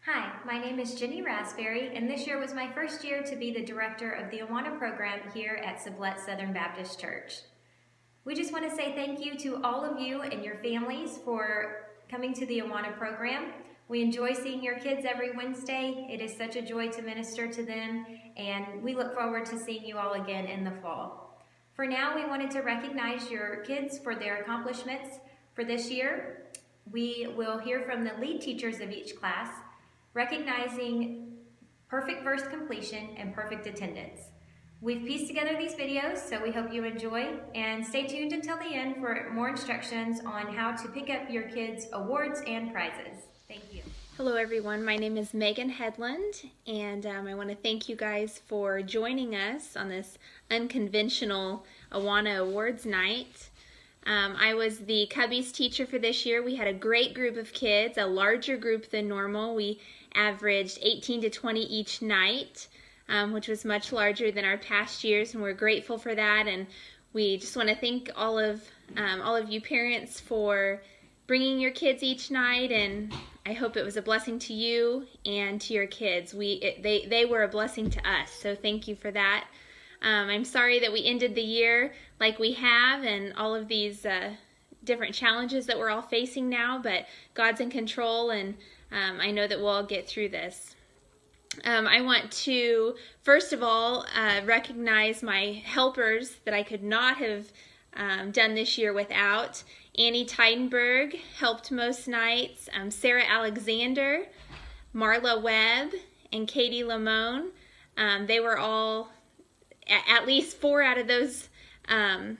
Hi, my name is Jenny Raspberry, and this year was my first year to be the director of the Awana program here at Sublette Southern Baptist Church. We just want to say thank you to all of you and your families for coming to the Awana program. We enjoy seeing your kids every Wednesday. It is such a joy to minister to them, and we look forward to seeing you all again in the fall. For now, we wanted to recognize your kids for their accomplishments for this year. We will hear from the lead teachers of each class, recognizing perfect verse completion and perfect attendance. We've pieced together these videos, so we hope you enjoy, and stay tuned until the end for more instructions on how to pick up your kids' awards and prizes. Thank you. Hello everyone, my name is Megan Headland, and I want to thank you guys for joining us on this unconventional Awana Awards night. I was the Cubbies teacher for this year. We had a great group of kids, a larger group than normal. We averaged 18 to 20 each night, which was much larger than our past years, and we're grateful for that. And we just want to thank all of you parents for bringing your kids each night, and I hope it was a blessing to you and to your kids. They were a blessing to us, so thank you for that. I'm sorry that we ended the year like we have and all of these different challenges that we're all facing now, but God's in control, and I know that we'll all get through this. I want to, first of all, recognize my helpers that I could not have done this year without. Annie Tidenberg helped most nights, Sarah Alexander, Marla Webb, and Katie Lamone. They were all, at least 4 out of those 5,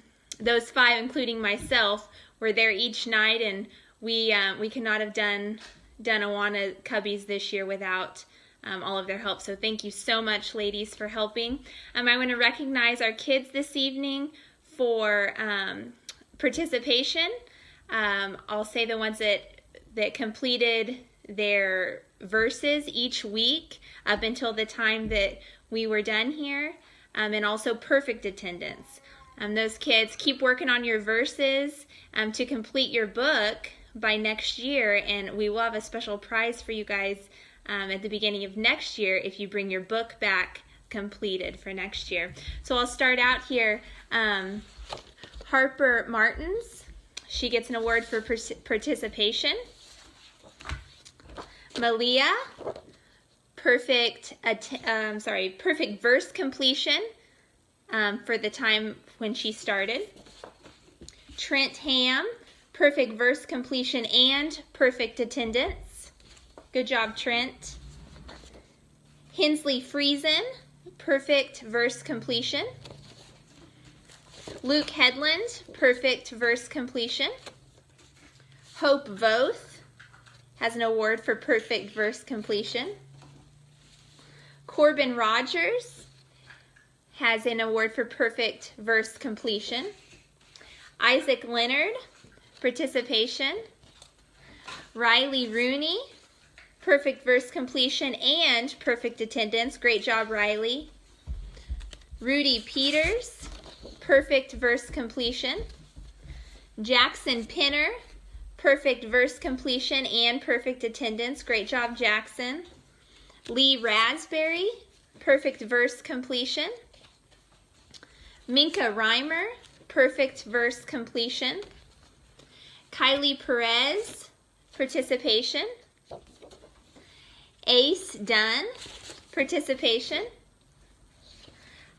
including myself, were there each night, and we could not have done Awana Cubbies this year without all of their help. So thank you so much, ladies, for helping. I want to recognize our kids this evening for participation. I'll say the ones that completed their verses each week up until the time that we were done here, and also perfect attendance. Those kids, keep working on your verses to complete your book by next year, and we will have a special prize for you guys at the beginning of next year if you bring your book back completed for next year. So I'll start out here. Harper Martins, she gets an award for participation. Malia, perfect verse completion for the time when she started. Trent Ham, perfect verse completion and perfect attendance. Good job, Trent. Hensley Friesen, perfect verse completion. Luke Headland, perfect verse completion. Hope Voth has an award for perfect verse completion. Corbin Rogers has an award for perfect verse completion. Isaac Leonard, participation. Riley Rooney, perfect verse completion and perfect attendance. Great job, Riley. Rudy Peters, perfect verse completion. Jackson Pinner, perfect verse completion and perfect attendance. Great job, Jackson. Lee Raspberry, perfect verse completion. Minka Reimer, perfect verse completion. Kylie Perez, participation. Ace Dunn, participation.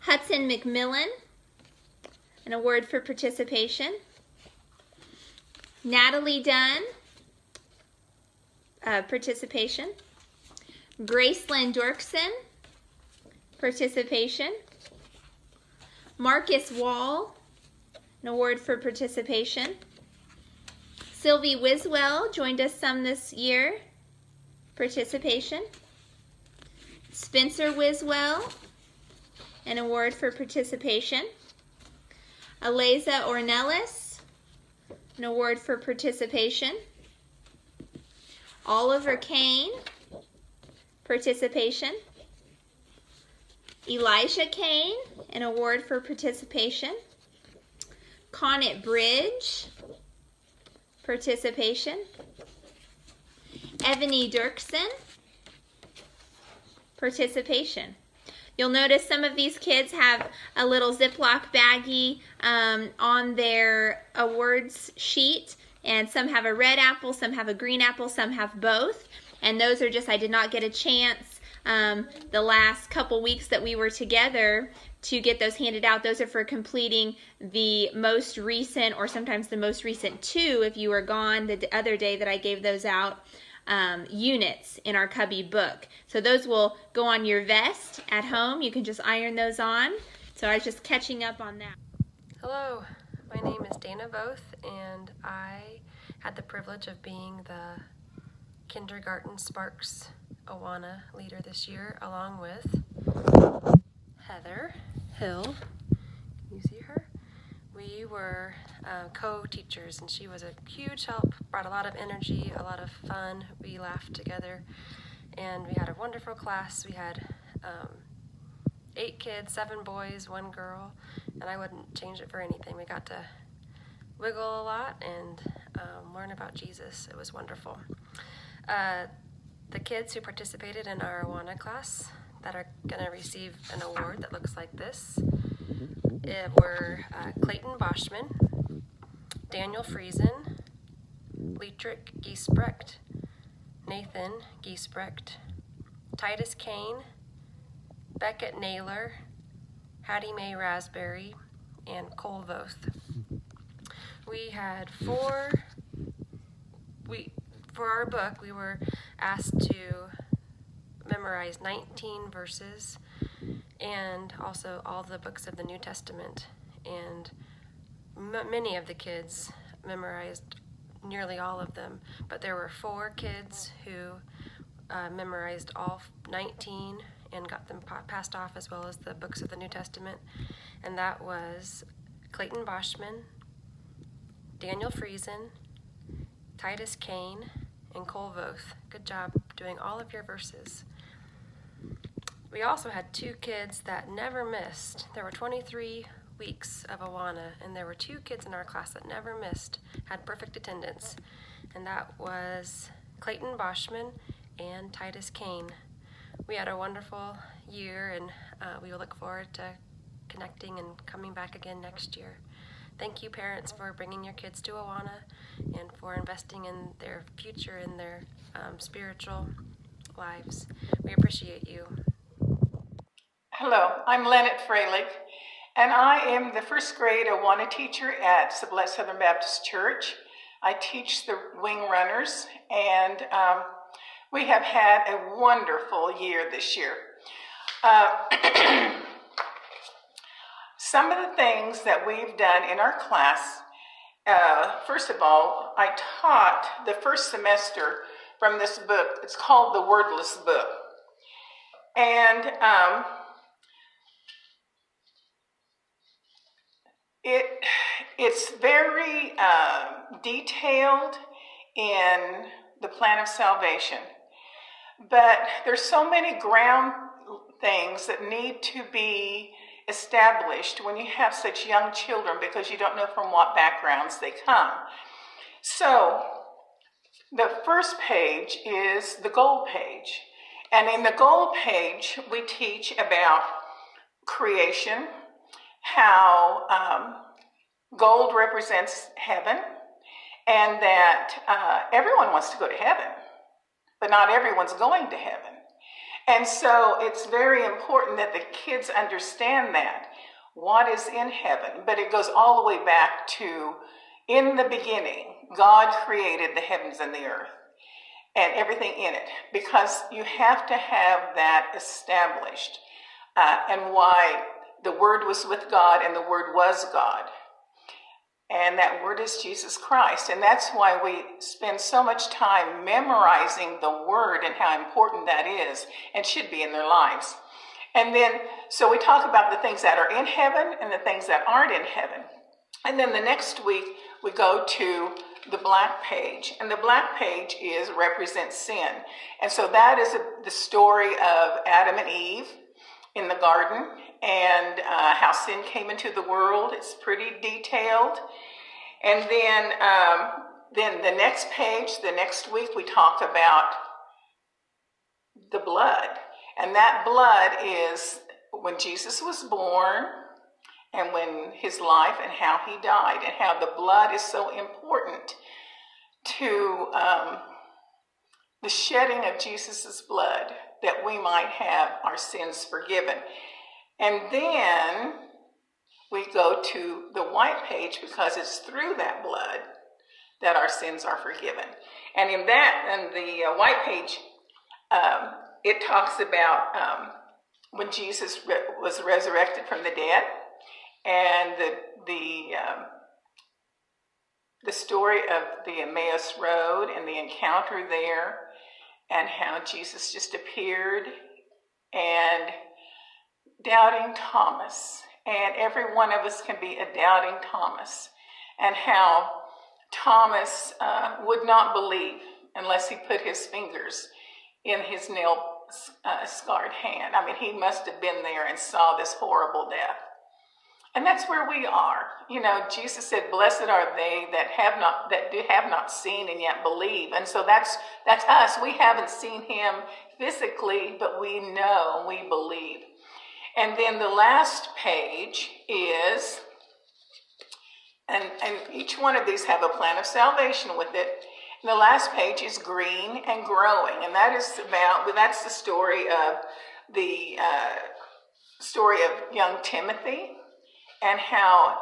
Hudson McMillan, an award for participation. Natalie Dunn, participation. Gracelyn Dorkson, participation. Marcus Wall, an award for participation. Sylvie Wiswell joined us some this year, participation. Spencer Wiswell, an award for participation. Aliza Ornelas, an award for participation. Oliver Kane, participation. Elijah Kane, an award for participation. Connet Bridge, participation. Ebony Dirksen, participation. You'll notice some of these kids have a little Ziploc baggie on their awards sheet, and some have a red apple, some have a green apple, some have both. And those are just, I did not get a chance the last couple weeks that we were together to get those handed out. Those are for completing the most recent, or sometimes the most recent two if you were gone the other day that I gave those out, units in our cubby book. So those will go on your vest at home. You can just iron those on. So I was just catching up on that. Hello, my name is Dana Both, and I had the privilege of being the Kindergarten Sparks Awana leader this year, along with Heather Hill. Can you see her? We were co-teachers, and she was a huge help, brought a lot of energy, a lot of fun. We laughed together, and we had a wonderful class. We had 8 kids, 7 boys, 1 girl, and I wouldn't change it for anything. We got to wiggle a lot and learn about Jesus. It was wonderful. The kids who participated in our Awana class that are going to receive an award that looks like this were Clayton Boschman, Daniel Friesen, Dietrich Giesbrecht, Nathan Giesbrecht, Titus Kane, Beckett Naylor, Hattie Mae Raspberry, and Cole Voth. We had for our book, we were asked to memorize 19 verses and also all the books of the New Testament. And many of the kids memorized nearly all of them, but there were 4 kids who memorized all 19 and got them passed off, as well as the books of the New Testament. And that was Clayton Boschman, Daniel Friesen, Titus Kane, and Cole Voth. Good job doing all of your verses. We also had 2 kids that never missed. There were 23 weeks of Awana, and there were 2 kids in our class that never missed, had perfect attendance, and that was Clayton Boschman and Titus Kane. We had a wonderful year, and we will look forward to connecting and coming back again next year. Thank you, parents, for bringing your kids to Awana and for investing in their future and their spiritual lives. We appreciate you. Hello, I'm Lynette Freilich, and I am the first grade Awana teacher at Sublette Southern Baptist Church. I teach the wing runners, and we have had a wonderful year this year. Some of the things that we've done in our class, first of all, I taught the first semester from this book. It's called The Wordless Book. And it's very detailed in the plan of salvation. But there's so many ground things that need to be established when you have such young children, because you don't know from what backgrounds they come. So the first page is the goal page. And in the goal page, we teach about creation, how gold represents heaven, and that everyone wants to go to heaven, but not everyone's going to heaven. And so it's very important that the kids understand that, what is in heaven. But it goes all the way back to, in the beginning, God created the heavens and the earth and everything in it, because you have to have that established, and why the Word was with God and the Word was God. And that Word is Jesus Christ. And that's why we spend so much time memorizing the Word and how important that is and should be in their lives. And then, so we talk about the things that are in heaven and the things that aren't in heaven. And then the next week, we go to the black page. And the black page represents sin. And so that is the story of Adam and Eve in the garden, and how sin came into the world. It's pretty detailed. And then the next page, the next week, we talk about the blood. And that blood is when Jesus was born, and when his life and how he died, and how the blood is so important to the shedding of Jesus's blood, that we might have our sins forgiven. And then we go to the white page, because it's through that blood that our sins are forgiven. And in the white page, it talks about when Jesus was resurrected from the dead, and the story of the Emmaus Road and the encounter there, and how Jesus just appeared, and doubting Thomas. And every one of us can be a doubting Thomas, and how Thomas would not believe unless he put his fingers in his nail-scarred hand. I mean, he must have been there and saw this horrible death. And that's where we are. You know, Jesus said, "Blessed are they that have not seen and yet believe." And so that's us. We haven't seen him physically, but we know, we believe. And then the last page is, and each one of these have a plan of salvation with it. And the last page is green and growing, and that's the story of young Timothy, and how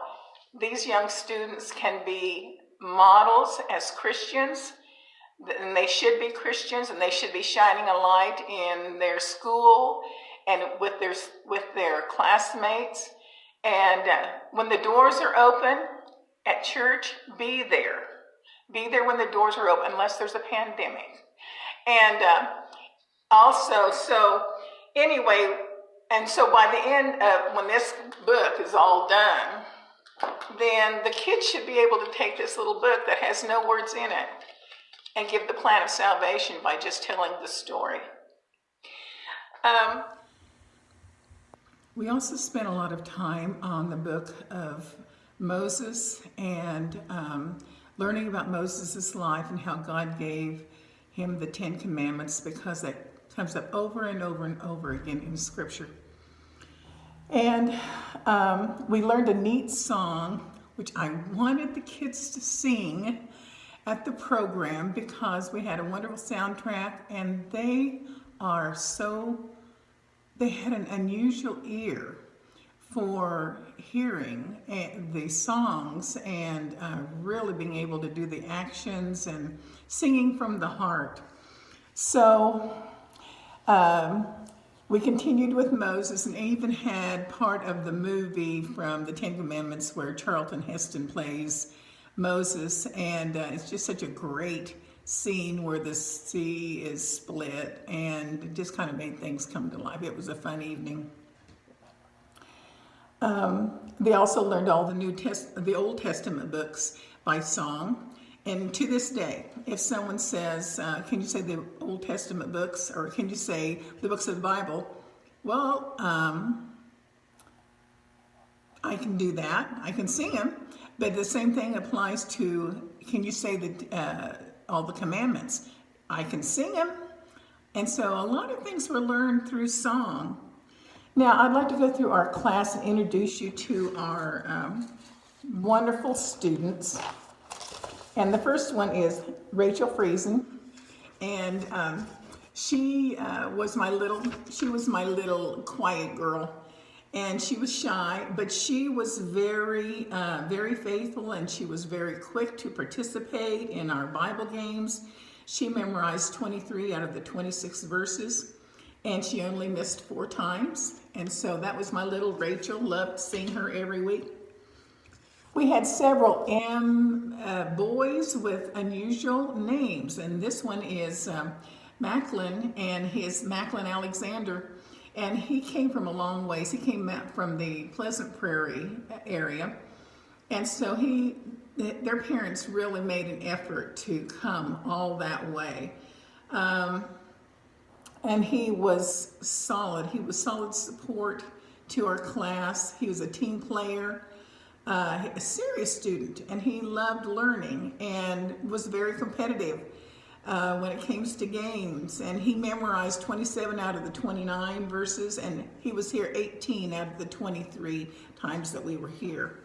these young students can be models as Christians, and they should be Christians, and they should be shining a light in their school and with their classmates. And when the doors are open at church, be there. Be there when the doors are open, unless there's a pandemic. And so by the end of, when this book is all done, then the kids should be able to take this little book that has no words in it and give the plan of salvation by just telling the story. We also spent a lot of time on the book of Moses, and learning about Moses' life and how God gave him the 10 Commandments, because that comes up over and over and over again in Scripture. And we learned a neat song, which I wanted the kids to sing at the program, because we had a wonderful soundtrack, and they had an unusual ear for hearing the songs, and really being able to do the actions and singing from the heart. So we continued with Moses, and even had part of the movie from the 10 Commandments where Charlton Heston plays Moses, and it's just such a great scene where the sea is split, and it just kind of made things come to life. It was a fun evening. They also learned all the Old Testament books by song. And to this day, if someone says, can you say the Old Testament books, or can you say the books of the Bible? Well, I can do that. I can sing them. But the same thing applies to, can you say all the commandments? I can sing them. And so a lot of things were learned through song. Now, I'd like to go through our class and introduce you to our wonderful students. And the first one is Rachel Friesen, and she was my little quiet girl, and she was shy, but she was very, very faithful, and she was very quick to participate in our Bible games. She memorized 23 out of the 26 verses, and she only missed 4 times. And so that was my little Rachel. Loved seeing her every week. We had several boys with unusual names, and this one is Macklin, and his Macklin Alexander, and he came from a long ways. He came out from the Pleasant Prairie area, and so their parents really made an effort to come all that way. And he was solid. He was solid support to our class. He was a team player, a serious student, and he loved learning and was very competitive. when it came to games, and he memorized 27 out of the 29 verses, and he was here 18 out of the 23 times that we were here.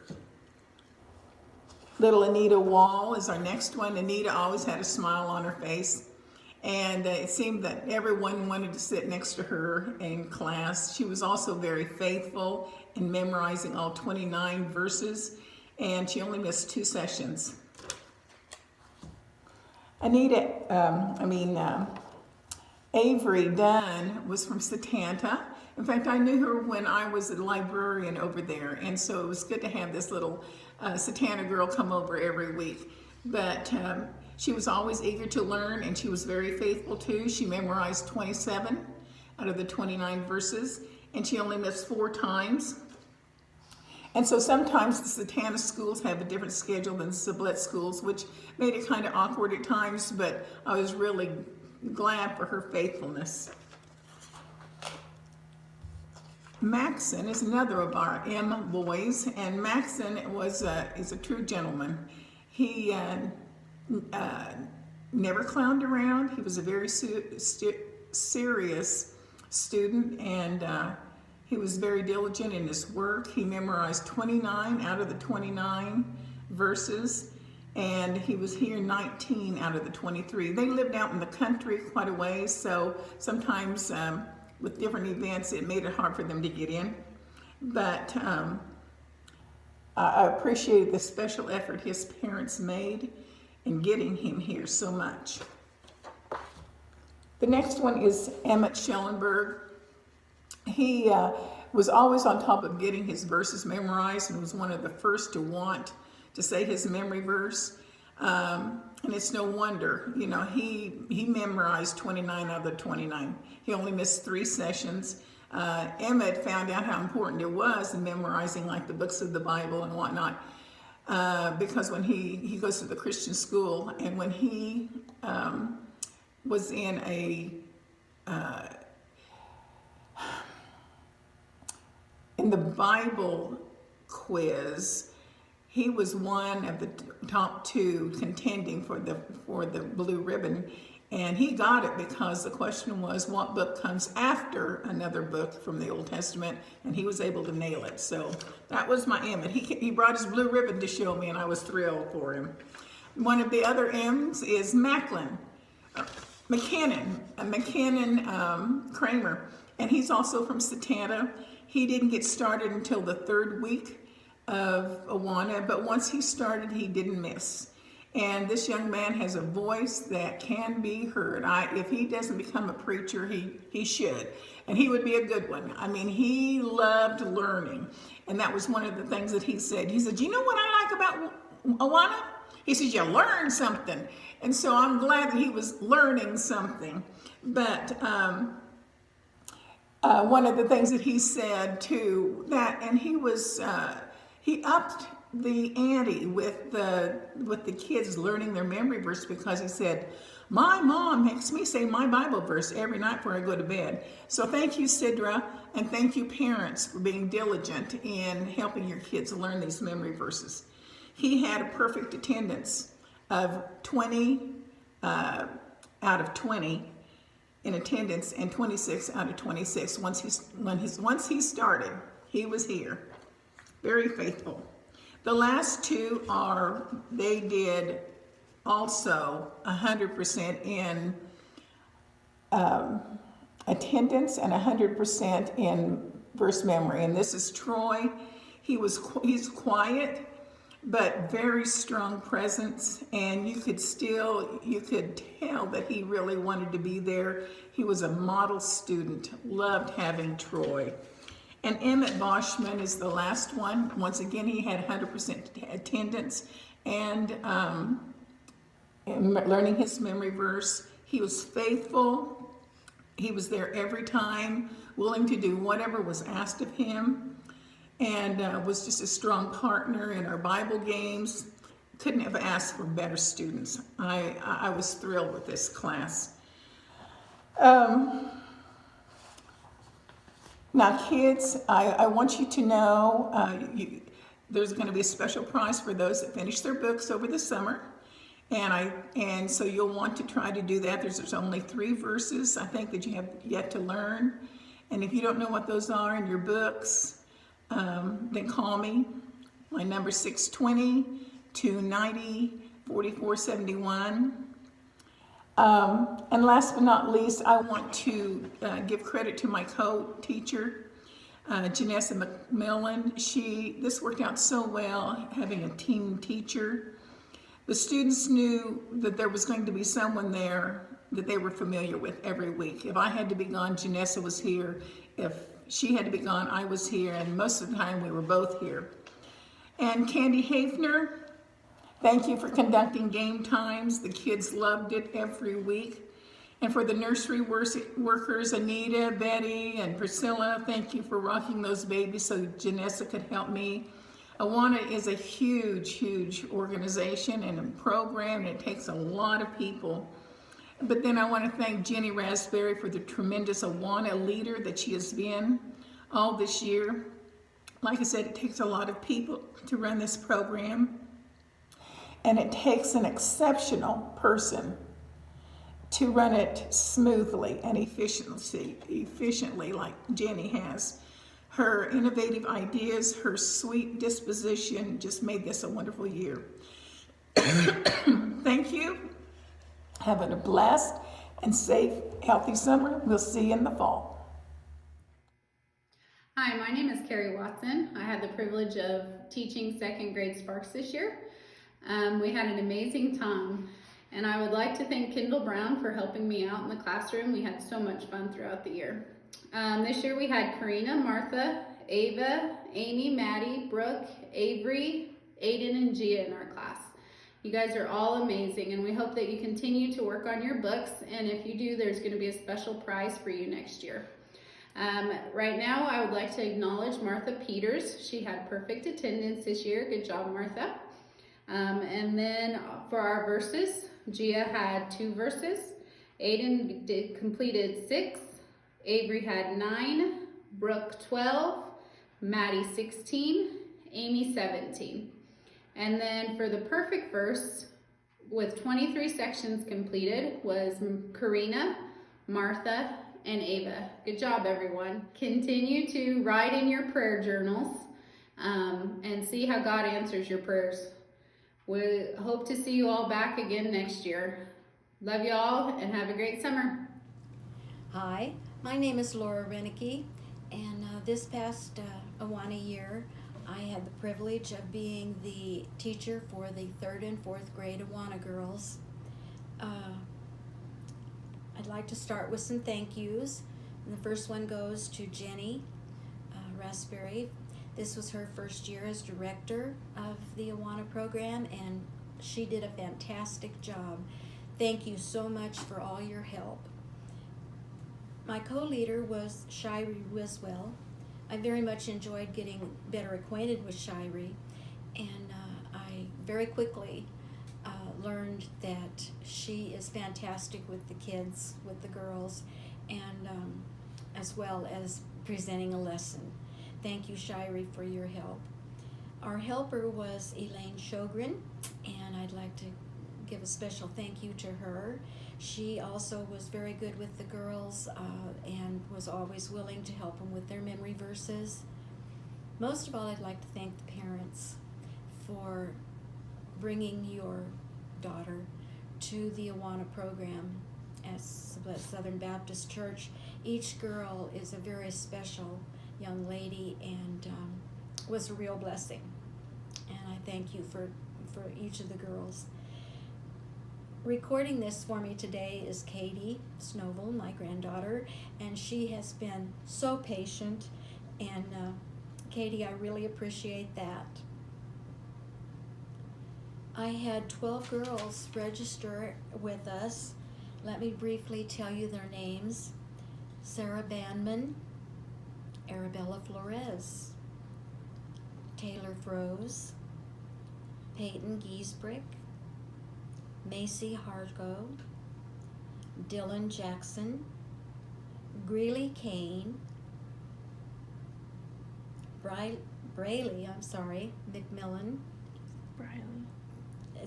Little Anita Wall is our next one. Anita always had a smile on her face, and it seemed that everyone wanted to sit next to her in class. She was also very faithful in memorizing all 29 verses, and she only missed 2 sessions. Avery Dunn was from Satanta. In fact, I knew her when I was a librarian over there, and so it was good to have this little Satanta girl come over every week. But she was always eager to learn, and she was very faithful too. She memorized 27 out of the 29 verses, and she only missed 4 times. And so sometimes the Satanta schools have a different schedule than the Sublette schools, which made it kind of awkward at times, but I was really glad for her faithfulness. Maxon is another of our M boys, and Maxon is a true gentleman. He never clowned around. He was a very serious student, and he was very diligent in his work. He memorized 29 out of the 29 verses, and he was here 19 out of the 23. They lived out in the country quite a ways, so sometimes with different events, it made it hard for them to get in. But I appreciated the special effort his parents made in getting him here so much. The next one is Emmett Schellenberg. He was always on top of getting his verses memorized, and was one of the first to want to say his memory verse. And it's no wonder, he memorized 29 out of the 29. He only missed 3 sessions. Emmett found out how important it was in memorizing like the books of the Bible and whatnot, because when he goes to the Christian school, and when he was in the Bible quiz, he was one of the top 2 contending for the blue ribbon, and he got it because the question was what book comes after another book from the Old Testament, and he was able to nail it. So that was my Emmett. He brought his blue ribbon to show me, and I was thrilled for him. One of the other M's is McKinnon Kramer, and he's also from Satanta. He didn't get started until the 3rd week of Awana, but once he started, he didn't miss. And this young man has a voice that can be heard. If he doesn't become a preacher, he should. And he would be a good one. I mean, he loved learning. And that was one of the things that he said. He said, you know what I like about Awana? He says, you learn something. And so I'm glad that he was learning something. But one of the things that he said too, and he upped the ante with the kids learning their memory verse, because he said, my mom makes me say my Bible verse every night before I go to bed. So thank you, Sidra, and thank you, parents, for being diligent in helping your kids learn these memory verses. He had a perfect attendance of 20 out of 20 in attendance, and 26 out of 26. Once he started, he was here. Very faithful. The last 2 they did also 100% in attendance and 100% in verse memory. And this is Troy. He's quiet, but very strong presence, and you could tell that he really wanted to be there. He was a model student, loved having Troy. And Emmett Boschman is the last one. Once again, he had 100% attendance and learning his memory verse. He was faithful. He was there every time, willing to do whatever was asked of him, and was just a strong partner in our Bible games. Couldn't have asked for better students. I was thrilled with this class. Now, kids, I want you to know there's going to be a special prize for those that finish their books over the summer. And so you'll want to try to do that. There's only 3 verses, I think, that you have yet to learn. And if you don't know what those are in your books, then call me. My number is 620-290-4471. And last but not least, I want to give credit to my co-teacher, Janessa McMillan. This worked out so well, having a team teacher. The students knew that there was going to be someone there that they were familiar with every week. If I had to be gone, Janessa was here. If she had to be gone, I was here, and most of the time we were both here. And Candy Hafner, thank you for conducting game times. The kids loved it every week. And for the nursery workers, Anita, Betty, and Priscilla, thank you for rocking those babies so Janessa could help me. Awana is a huge, huge organization and a program, and it takes a lot of people. But then I want to thank Jenny Raspberry for the tremendous Awana leader that she has been all this year. Like I said, it takes a lot of people to run this program, and it takes an exceptional person to run it smoothly and efficiently like Jenny has. Her innovative ideas, her sweet disposition just made this a wonderful year. Thank you. Have a blessed and safe, healthy summer. We'll see you in the fall. Hi, my name is Carrie Watson. I had the privilege of teaching 2nd grade Sparks this year. We had an amazing time, and I would like to thank Kendall Brown for helping me out in the classroom. We had so much fun throughout the year. This year we had Karina, Martha, Ava, Amy, Maddie, Brooke, Avery, Aiden, and Gia in our class. You guys are all amazing, and we hope that you continue to work on your books, and if you do, there's going to be a special prize for you next year. Right now, I would like to acknowledge Martha Peters. She had perfect attendance this year. Good job, Martha. And then for our verses, Gia had 2 verses. Aiden completed 6. Avery had 9. Brooke 12. Maddie 16. Amy 17. And then for the perfect verse, with 23 sections completed, was Karina, Martha, and Ava. Good job, everyone. Continue to write in your prayer journals and see how God answers your prayers. We hope to see you all back again next year. Love you all and have a great summer. Hi, my name is Laura Renicky, and this past Awana year, I had the privilege of being the teacher for the 3rd and 4th grade Awana girls. I'd like to start with some thank yous. And the first one goes to Jenny Raspberry. This was her first year as director of the Awana program, and she did a fantastic job. Thank you so much for all your help. My co-leader was Shiree Wiswell. I very much enjoyed getting better acquainted with Shiree, and I very quickly learned that she is fantastic with the kids, with the girls, and as well as presenting a lesson. Thank you, Shiree, for your help. Our helper was Elaine Shogren, and I'd like to give a special thank you to her. She also was very good with the girls and was always willing to help them with their memory verses. Most of all, I'd like to thank the parents for bringing your daughter to the Awana program at Southern Baptist Church. Each girl is a very special young lady and was a real blessing. And I thank you for each of the girls. Recording this for me today is Katie Snovel, my granddaughter, and she has been so patient, and Katie, I really appreciate that. I had 12 girls register with us. Let me briefly tell you their names. Sarah Bandman, Arabella Flores, Taylor Froese, Peyton Giesbrick, Macy Hargo, Dylan Jackson, Greeley Kane, Braley McMillan. Briley.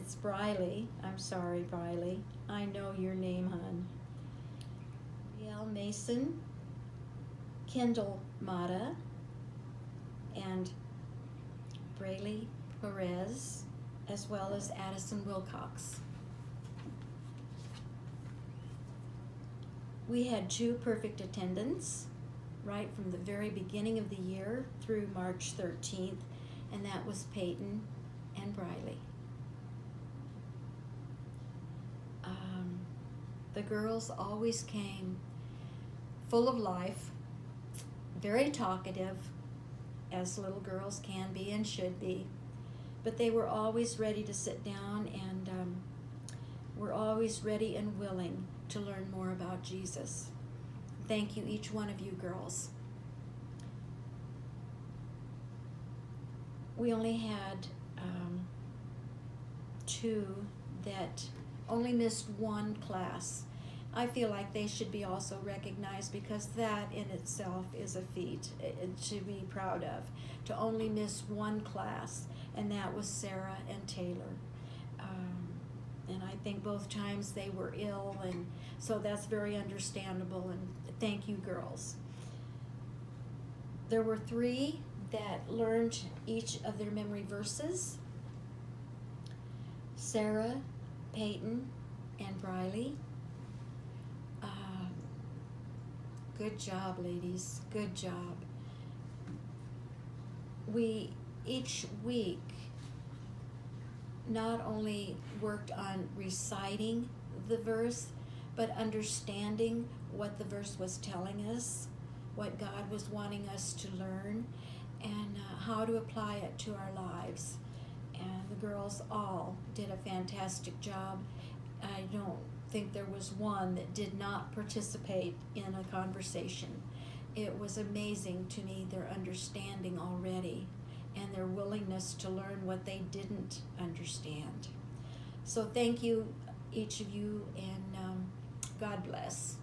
it's Briley. I'm sorry, Briley. I know your name, hon. Riel Mason, Kendall Mata, and Braylee Perez, as well as Addison Wilcox. We had 2 perfect attendance right from the very beginning of the year through March 13th, and that was Peyton and Briley. The girls always came full of life, very talkative, as little girls can be and should be, but they were always ready to sit down and were always ready and willing to learn more about Jesus. Thank you, each one of you girls. We only had 2 that only missed 1 class. I feel like they should be also recognized because that in itself is a feat to be proud of. To only miss 1 class, and that was Sarah and Taylor. And I think both times they were ill, and so that's very understandable, and thank you, girls. There were 3 that learned each of their memory verses. Sarah, Peyton, and Briley. Good job, ladies. Good job. We, each week, not only worked on reciting the verse, but understanding what the verse was telling us, what God was wanting us to learn, and how to apply it to our lives. And the girls all did a fantastic job. I don't think there was one that did not participate in a conversation. It was amazing to me, their understanding already and their willingness to learn what they didn't understand. So thank you, each of you, and God bless.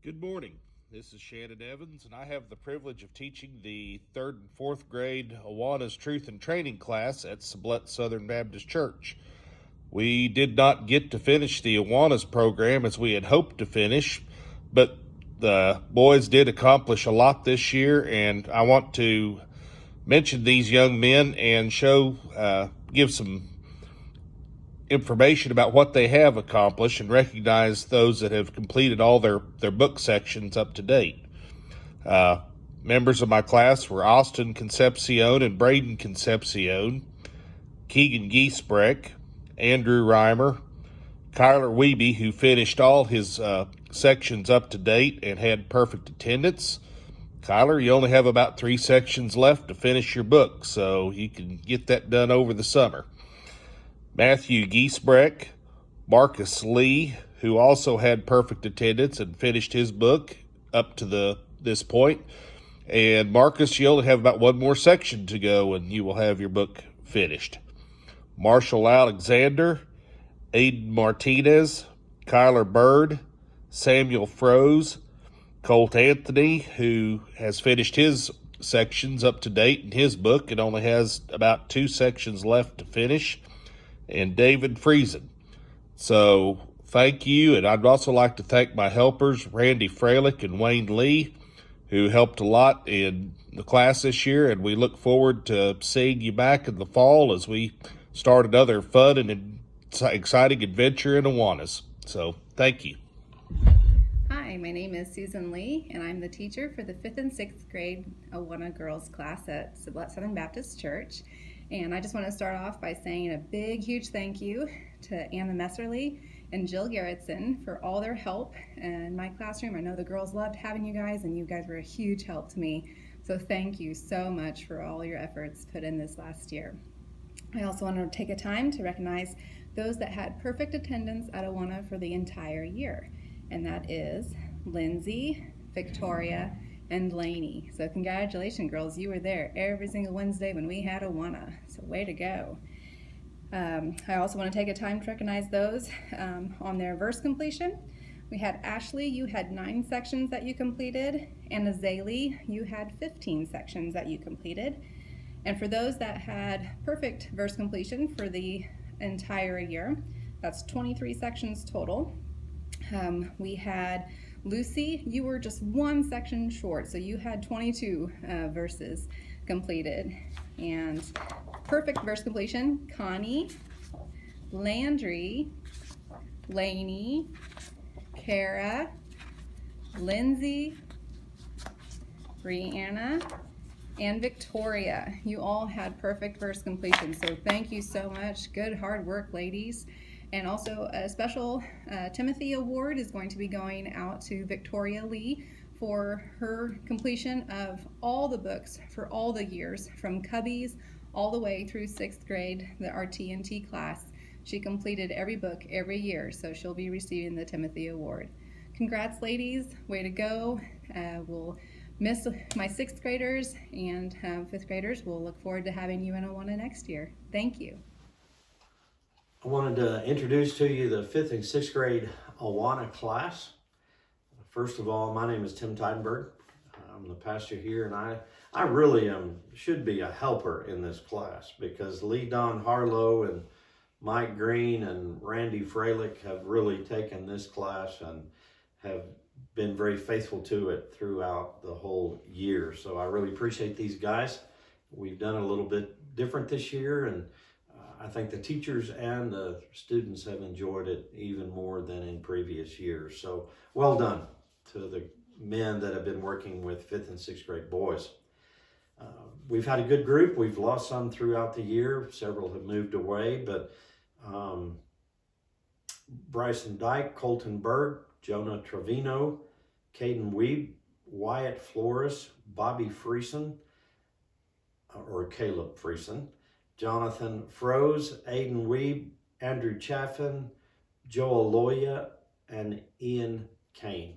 Good morning. This is Shannon Evans, and I have the privilege of teaching the 3rd and 4th grade Awana's Truth and Training class at Sublette Southern Baptist Church. We did not get to finish the Awana's program as we had hoped to finish, but the boys did accomplish a lot this year, and I want to mention these young men and give some information about what they have accomplished and recognize those that have completed all their book sections up to date. Members of my class were Austin Concepcion and Braden Concepcion, Keegan Giesbrecht, Andrew Reimer, Kyler Wiebe, who finished all his sections up to date and had perfect attendance. Kyler, you only have about 3 sections left to finish your book, so you can get that done over the summer. Matthew Giesbrecht, Marcus Lee, who also had perfect attendance and finished his book up to this point. And Marcus, you only have about 1 more section to go and you will have your book finished. Marshall Alexander, Aiden Martinez, Kyler Bird, Samuel Froese, Colt Anthony, who has finished his sections up to date in his book and only has about 2 sections left to finish, and David Friesen. So thank you, and I'd also like to thank my helpers, Randy Freilich and Wayne Lee, who helped a lot in the class this year, and we look forward to seeing you back in the fall as we start another fun and exciting adventure in Awanas. So thank you. Hi, my name is Susan Lee, and I'm the teacher for the 5th and 6th grade Awana girls class at Sublette Southern Baptist Church. And I just want to start off by saying a big, huge thank you to Anna Messerly and Jill Garrettson for all their help in my classroom. I know the girls loved having you guys, and you guys were a huge help to me. So thank you so much for all your efforts put in this last year. I also want to take a time to recognize those that had perfect attendance at Awana for the entire year, and that is Lindsay, Victoria, and Lainey. So congratulations, girls. You were there every single Wednesday when we had Awana. So way to go. I also want to take a time to recognize those on their verse completion. We had Ashley, you had 9 sections that you completed, and Azalea, you had 15 sections that you completed. And for those that had perfect verse completion for the entire year, that's 23 sections total. We had Lucy, you were just one section short, so you had 22 verses completed. And perfect verse completion, Connie, Landry, Lainey, Kara, Lindsay, Brianna, and Victoria. You all had perfect verse completion, so thank you so much. Good hard work, ladies. And also a special Timothy Award is going to be going out to Victoria Lee for her completion of all the books for all the years, from Cubbies all the way through 6th grade, our TNT class. She completed every book every year, so she'll be receiving the Timothy Award. Congrats, ladies. Way to go. We'll miss my 6th graders, and 5th graders. We'll look forward to having you in Awana next year. Thank you. I wanted to introduce to you the 5th and 6th grade Awana class. First of all, my name is Tim Tidenberg. I'm the pastor here, and I really should be a helper in this class, because Lee Don Harlow and Mike Green and Randy Freilich have really taken this class and have been very faithful to it throughout the whole year. So I really appreciate these guys. We've done a little bit different this year, and I think the teachers and the students have enjoyed it even more than in previous years. So well done to the men that have been working with 5th and 6th grade boys. We've had a good group. We've lost some throughout the year. Several have moved away, but Bryson Dyke, Colton Berg, Jonah Trevino, Caden Weeb, Wyatt Flores, Bobby Friesen, or Caleb Friesen, Jonathan Froze, Aiden Weeb, Andrew Chaffin, Joel Loya, and Ian Kane.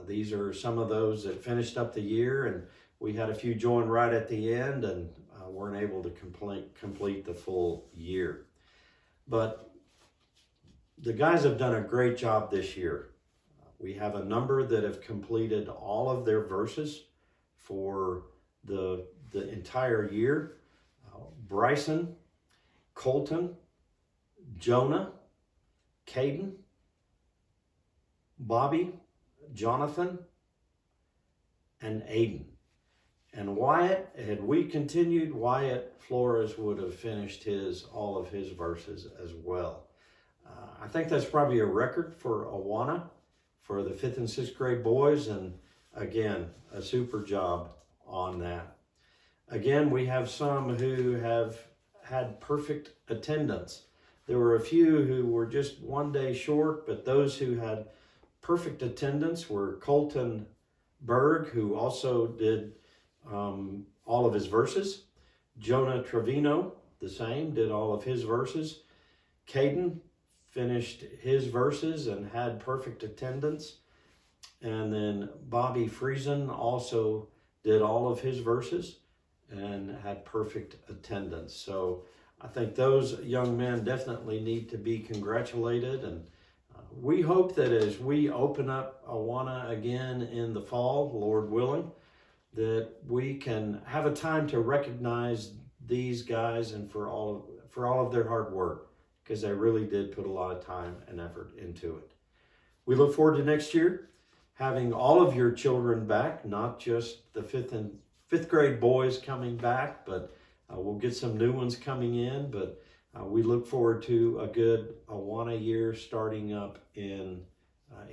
These are some of those that finished up the year, and we had a few join right at the end and weren't able to complete the full year. But the guys have done a great job this year. We have a number that have completed all of their verses for the entire year. Bryson, Colton, Jonah, Caden, Bobby, Jonathan, and Aiden. And Wyatt, had we continued, Wyatt Flores would have finished all of his verses as well. I think that's probably a record for Awana for the 5th and 6th grade boys, and again, a super job on that. Again, we have some who have had perfect attendance. There were a few who were just one day short, but those who had perfect attendance were Colton Berg, who also did all of his verses. Jonah Trevino, the same, did all of his verses. Caden finished his verses and had perfect attendance. And then Bobby Friesen also did all of his verses and had perfect attendance. So I think those young men definitely need to be congratulated. And we hope that as we open up Awana again in the fall, Lord willing, that we can have a time to recognize these guys and for all of their hard work, because they really did put a lot of time and effort into it. We look forward to next year having all of your children back, not just the 5th and 5th grade boys coming back, but we'll get some new ones coming in. But we look forward to a good Awana year starting up in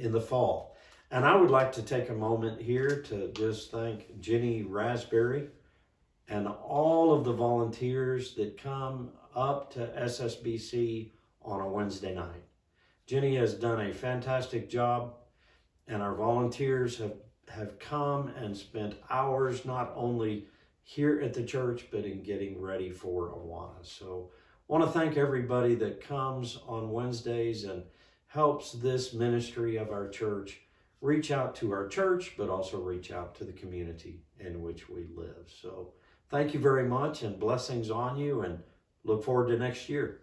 the fall. And I would like to take a moment here to just thank Jenny Raspberry and all of the volunteers that come up to SSBC on a Wednesday night. Jenny has done a fantastic job, and our volunteers have come and spent hours not only here at the church, but in getting ready for Awana. So I want to thank everybody that comes on Wednesdays and helps this ministry of our church reach out to our church, but also reach out to the community in which we live. So thank you very much, and blessings on you, and look forward to next year.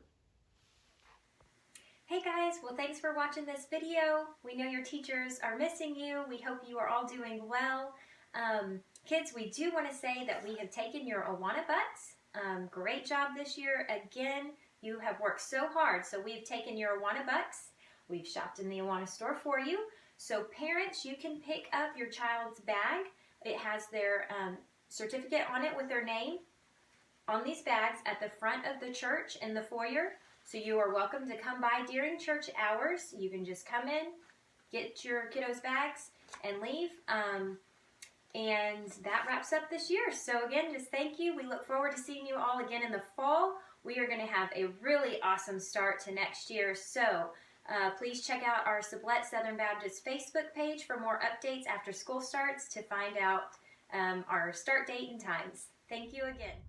Hey guys, well thanks for watching this video. We know your teachers are missing you. We hope you are all doing well. Kids, we do want to say that we have taken your Awana butts. Great job this year. Again, you have worked so hard. So we've taken your Awana bucks. We've shopped in the Awana store for you. So parents, you can pick up your child's bag. It has their certificate on it with their name on these bags at the front of the church in the foyer. So you are welcome to come by during church hours. You can just come in, get your kiddos' bags, and leave. And that wraps up this year. So again, just thank you. We look forward to seeing you all again in the fall. We are going to have a really awesome start to next year. So please check out our Sublette Southern Baptist Facebook page for more updates after school starts to find out our start date and times. Thank you again.